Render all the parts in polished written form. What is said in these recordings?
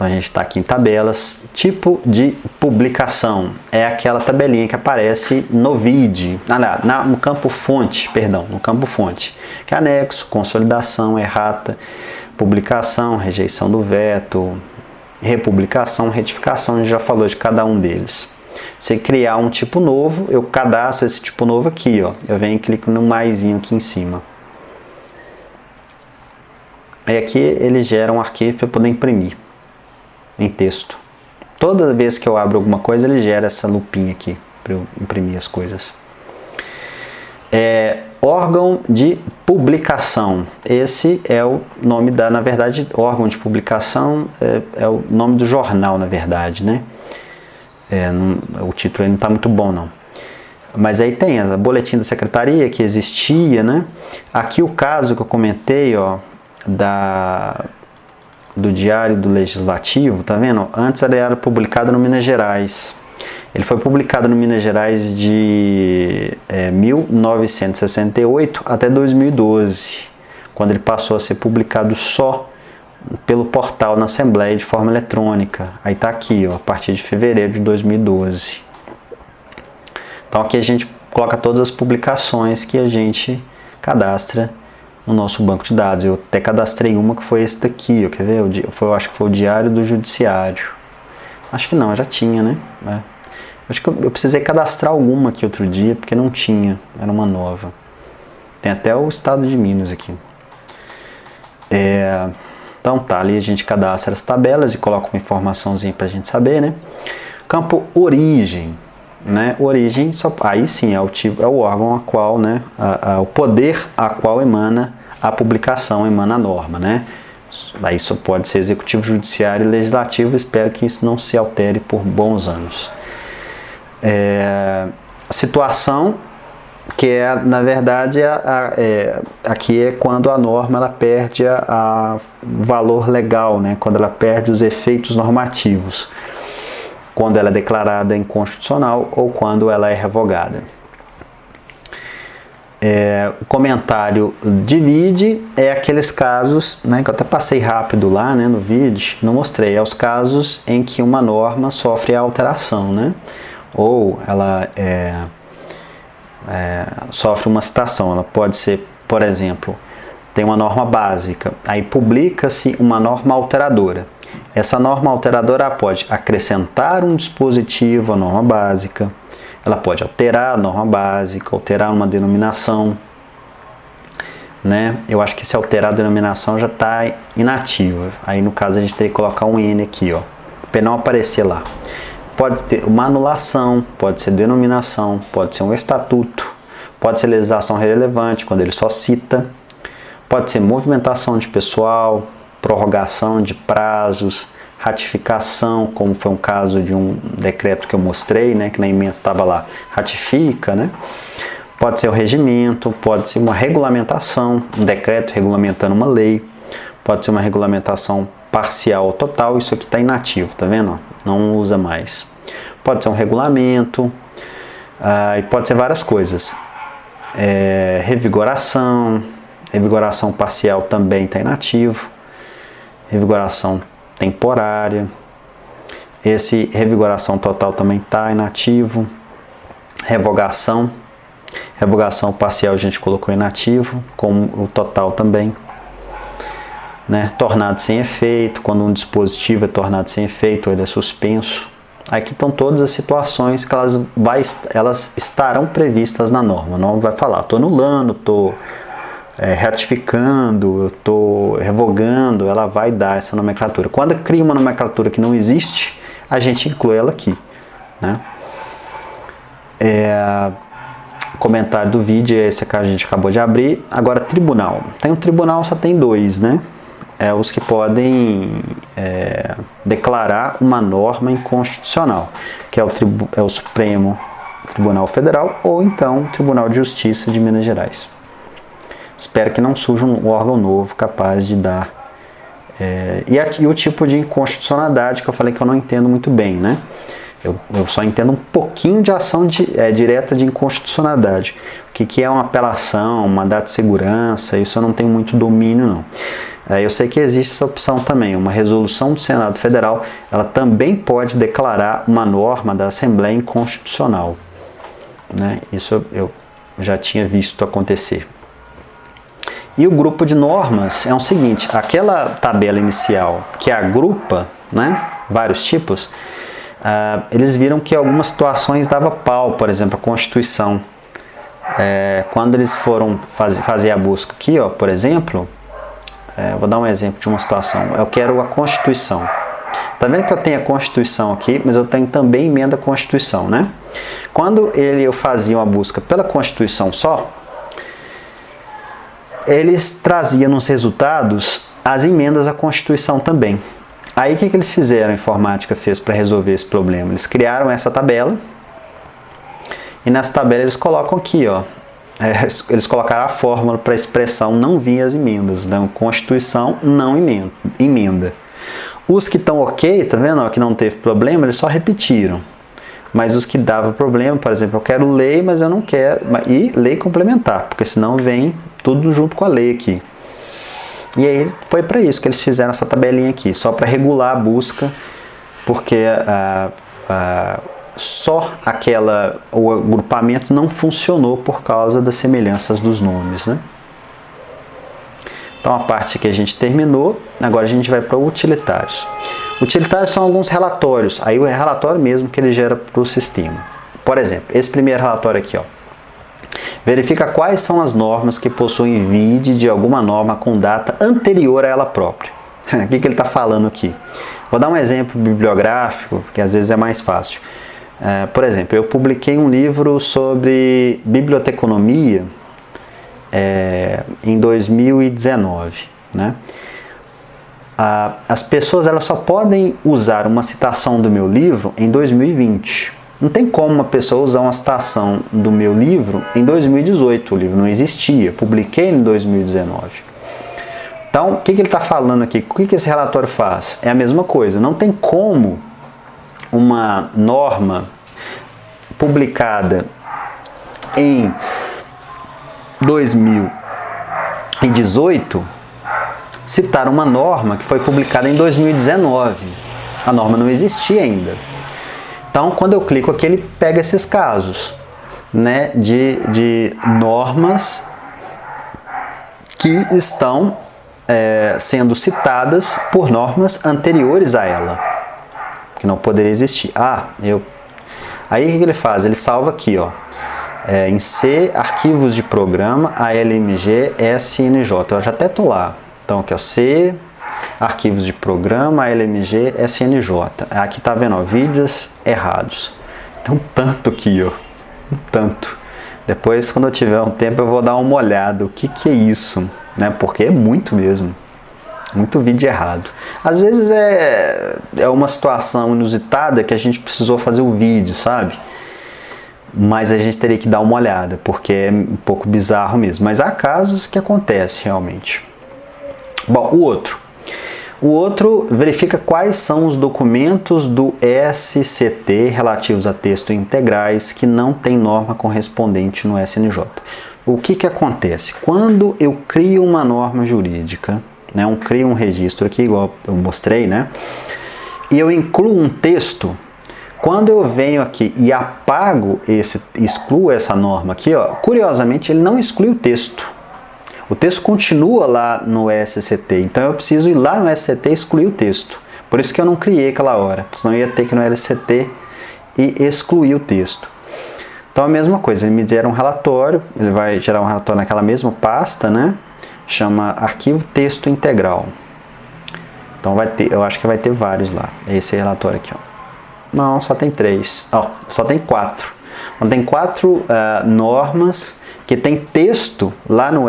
Então a gente está aqui em tabelas. Tipo de publicação é aquela tabelinha que aparece no VID, no campo fonte, no campo fonte, que é anexo, consolidação, errata, publicação, rejeição do veto, republicação, retificação. A gente já falou de cada um deles. Se criar um tipo novo, eu cadastro esse tipo novo aqui, ó. Eu venho e clico no maisinho aqui em cima. Aí aqui ele gera um arquivo para eu poder imprimir em texto. Toda vez que eu abro alguma coisa, ele gera essa lupinha aqui para eu imprimir as coisas. Órgão de publicação. Esse é o nome na verdade, órgão de publicação é o nome do jornal, na verdade, né? O título aí não está muito bom, não. Mas aí tem a boletim da secretaria que existia, né? Aqui o caso que eu comentei, ó, do Diário do Legislativo, tá vendo? Antes ele era publicado no Minas Gerais. Ele foi publicado no Minas Gerais de 1968 até 2012, quando ele passou a ser publicado só pelo portal na Assembleia de forma eletrônica. Aí tá aqui, ó, a partir de fevereiro de 2012. Então aqui a gente coloca todas as publicações que a gente cadastra no nosso banco de dados. Eu até cadastrei uma que foi esse daqui, ó, quer ver? Eu acho que foi o Diário do Judiciário. Acho que não, já tinha, né? Acho que eu precisei cadastrar alguma aqui outro dia, porque não tinha, era uma nova. Tem até o estado de Minas aqui. Então tá, ali a gente cadastra as tabelas e coloca uma informaçãozinha pra gente saber, né? Campo origem, né? Origem, aí sim é o órgão a qual, né? O poder a qual emana a publicação, emana a norma, né? Aí só pode ser executivo, judiciário e legislativo. Espero que isso não se altere por bons anos. Situação, que é, na verdade, aqui é quando a norma ela perde a valor legal, né? Quando ela perde os efeitos normativos, quando ela é declarada inconstitucional ou quando ela é revogada. O comentário divide aqueles casos, né, que eu até passei rápido lá, né, no vídeo, não mostrei, os casos em que uma norma sofre alteração, né? Ou ela sofre uma citação. Ela pode ser, por exemplo, tem uma norma básica, aí publica-se uma norma alteradora. Essa norma alteradora pode acrescentar um dispositivo à norma básica, ela pode alterar a norma básica, alterar uma denominação, né? Eu acho que se alterar a denominação já está inativa. Aí no caso a gente teria que colocar um N aqui, ó, para não aparecer lá. Pode ter uma anulação, pode ser denominação, pode ser um estatuto, pode ser legislação relevante, quando ele só cita, pode ser movimentação de pessoal, prorrogação de prazos, ratificação, como foi um caso de um decreto que eu mostrei, né, que na emenda estava lá, ratifica, né? Pode ser o regimento, pode ser uma regulamentação, um decreto regulamentando uma lei, pode ser uma regulamentação parcial ou total. Isso aqui está inativo, tá vendo? Não usa mais. Pode ser um regulamento, e pode ser várias coisas. Revigoração parcial também está inativo. Revigoração temporária. Esse revigoração total também está inativo. Revogação parcial a gente colocou inativo, como o total também. Né? Tornado sem efeito, quando um dispositivo é tornado sem efeito, ele é suspenso. Aqui estão todas as situações que elas estarão previstas na norma. A norma vai falar, estou anulando, estou ratificando, estou revogando, ela vai dar essa nomenclatura. Quando cria uma nomenclatura que não existe, a gente inclui ela aqui. Né? Comentário do vídeo é esse que a gente acabou de abrir. Agora, tribunal. Tem um tribunal, só tem dois, né? Os que podem declarar uma norma inconstitucional, que é o Supremo Tribunal Federal ou então o Tribunal de Justiça de Minas Gerais. Espero que não surja um órgão novo capaz de dar. E o tipo de inconstitucionalidade que eu falei que eu não entendo muito bem, né? Eu só entendo um pouquinho de ação direta de inconstitucionalidade. O que é uma apelação, um mandato de segurança, isso eu não tenho muito domínio, não. Eu sei que existe essa opção também. Uma resolução do Senado Federal, ela também pode declarar uma norma da Assembleia inconstitucional, né? Isso eu já tinha visto acontecer. E o grupo de normas é o seguinte: aquela tabela inicial que agrupa, né, vários tipos, eles viram que algumas situações dava pau, por exemplo, a Constituição. Quando eles foram fazer a busca aqui, ó, por exemplo, vou dar um exemplo de uma situação. Eu quero a Constituição. Tá vendo que eu tenho a Constituição aqui, mas eu tenho também emenda à Constituição, né? Quando eu fazia uma busca pela Constituição só, eles traziam nos resultados as emendas à Constituição também. Aí o que eles fizeram, a informática fez para resolver esse problema? Eles criaram essa tabela, e nessa tabela eles colocam aqui, ó, eles colocaram a fórmula para a expressão não vir as emendas, né? Constituição não emenda. Os que estão ok, tá vendo, ó, que não teve problema, eles só repetiram. Mas os que dava problema, por exemplo, eu quero lei, mas eu não quero, e lei complementar, porque senão vem tudo junto com a lei aqui. E aí foi para isso que eles fizeram essa tabelinha aqui, só para regular a busca, porque só o agrupamento não funcionou por causa das semelhanças dos nomes, né? Então a parte que a gente terminou, agora a gente vai para utilitários. Utilitários são alguns relatórios, aí o relatório mesmo que ele gera para o sistema. Por exemplo, esse primeiro relatório aqui, ó, verifica quais são as normas que possuem vide de alguma norma com data anterior a ela própria. O que ele está falando aqui? Vou dar um exemplo bibliográfico, que às vezes é mais fácil. Por exemplo, eu publiquei um livro sobre biblioteconomia em 2019, né? As pessoas elas só podem usar uma citação do meu livro em 2020. Não tem como uma pessoa usar uma citação do meu livro em 2018. O livro não existia, publiquei em 2019. Então, o que ele está falando aqui? O que esse relatório faz? É a mesma coisa. Não tem como uma norma publicada em 2018 citar uma norma que foi publicada em 2019. A norma não existia ainda. Então, quando eu clico aqui, ele pega esses casos, né, de normas que estão sendo citadas por normas anteriores a ela, que não poderia existir. Aí o que ele faz? Ele salva aqui, ó, em C, arquivos de programa, ALMG, SNJ. Eu já até estou lá. Então aqui, ó, C, arquivos de programa, ALMG, SNJ. Aqui tá vendo, ó, vídeos errados. Então tanto aqui, ó, tanto. Depois, quando eu tiver um tempo, eu vou dar uma olhada. O que é isso? Né? Porque é muito mesmo. Muito vídeo errado. Às vezes é uma situação inusitada que a gente precisou fazer o vídeo, sabe? Mas a gente teria que dar uma olhada, porque é um pouco bizarro mesmo. Mas há casos que acontece realmente. Bom, o outro verifica quais são os documentos do SCT relativos a texto integrais que não tem norma correspondente no SNJ. O que acontece? Quando eu crio uma norma jurídica, né, eu crio um registro aqui, igual eu mostrei, né, e eu incluo um texto, quando eu venho aqui e apago excluo essa norma aqui, ó, curiosamente ele não exclui o texto. O texto continua lá no SCT, então eu preciso ir lá no SCT e excluir o texto. Por isso que eu não criei aquela hora, senão eu ia ter que ir no SCT e excluir o texto. Então a mesma coisa, ele me gera um relatório, ele vai gerar um relatório naquela mesma pasta, né? Chama arquivo texto integral. Então vai ter, eu acho que vai ter vários lá. Esse relatório aqui, ó. Não, só tem 3. Ó, só tem 4. Então tem 4 normas que tem texto lá no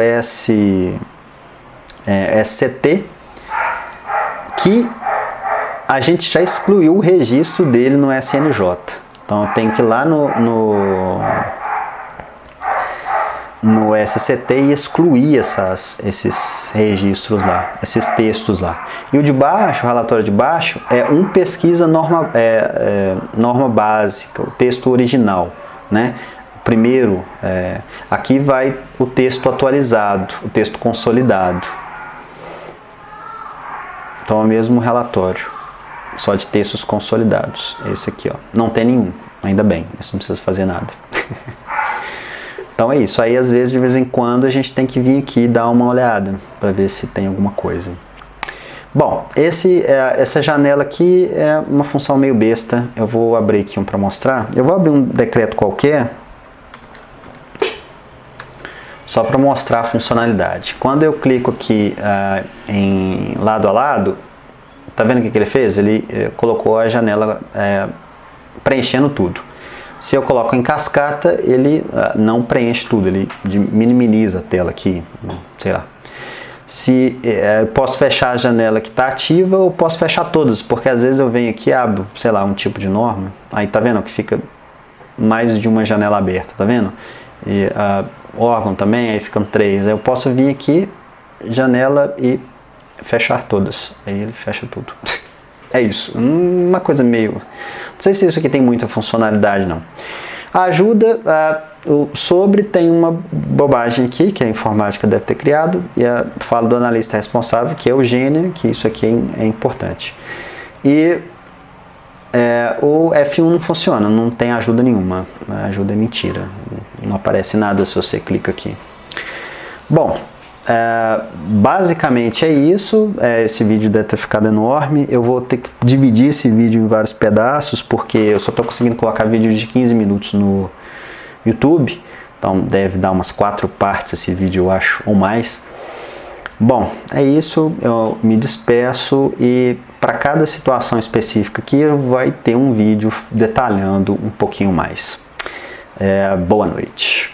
SCT que a gente já excluiu o registro dele no SNJ. Então tem que ir lá no SCT e excluir esses registros lá, esses textos lá. E o de baixo, o relatório de baixo, é um pesquisa norma básica, o texto original, né? Primeiro, aqui vai o texto atualizado, o texto consolidado. Então é o mesmo relatório, só de textos consolidados. Esse aqui, ó, não tem nenhum, ainda bem, isso não precisa fazer nada. Então é isso, aí às vezes de vez em quando a gente tem que vir aqui e dar uma olhada para ver se tem alguma coisa. Bom, essa janela aqui é uma função meio besta, eu vou abrir aqui um para mostrar. Eu vou abrir um decreto qualquer, só para mostrar a funcionalidade. Quando eu clico aqui em lado a lado, tá vendo o que ele fez? Ele colocou a janela preenchendo tudo. Se eu coloco em cascata, ele não preenche tudo, ele minimiza a tela aqui, sei lá. Se eu posso fechar a janela que está ativa ou posso fechar todas, porque às vezes eu venho aqui e abro, sei lá, um tipo de norma, aí tá vendo que fica mais de uma janela aberta, tá vendo? E órgão também, aí ficam 3. Aí eu posso vir aqui, janela e fechar todas, aí ele fecha tudo. É isso, uma coisa meio... Não sei se isso aqui tem muita funcionalidade, não. A ajuda, o sobre tem uma bobagem aqui, que a informática deve ter criado, e fala do analista responsável, que é o gênio, que isso aqui é importante. E o F1 não funciona, não tem ajuda nenhuma, a ajuda é mentira, não aparece nada se você clica aqui. Bom, basicamente é isso. Esse vídeo deve ter ficado enorme, eu vou ter que dividir esse vídeo em vários pedaços, porque eu só estou conseguindo colocar vídeo de 15 minutos no YouTube, então deve dar umas 4 partes esse vídeo, eu acho, ou mais. Bom, é isso, eu me despeço e para cada situação específica aqui vai ter um vídeo detalhando um pouquinho mais. Boa noite.